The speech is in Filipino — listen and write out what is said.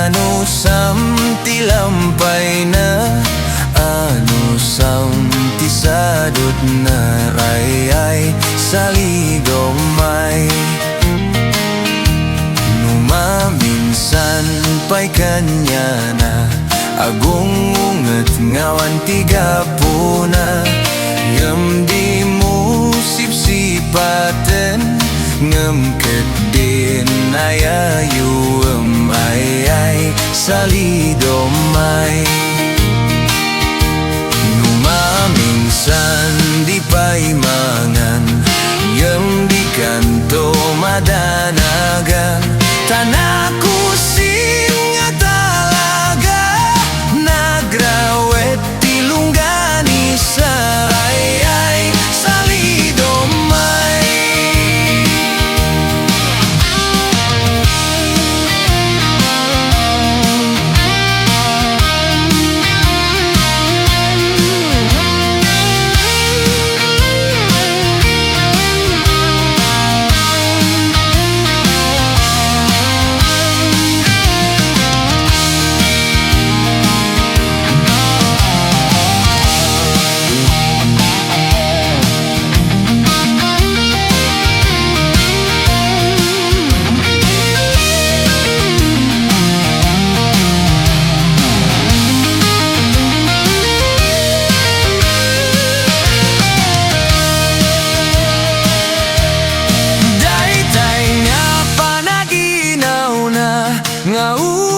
Ano sam tilampay na, ano sam tisadot na rayay sa ligomay. Numaminsan pa'y kanya na, agungungat ngawan tiga puna. Ngam di mo sipsipaten, ngam kedin ayayuem ayay sa lidomay. Numaminsan di pa'y mangan, ngam di kanto madanagan. Tanaku singa talaga, nagrawet tilunggani sa ayay sa lidomay. Ngau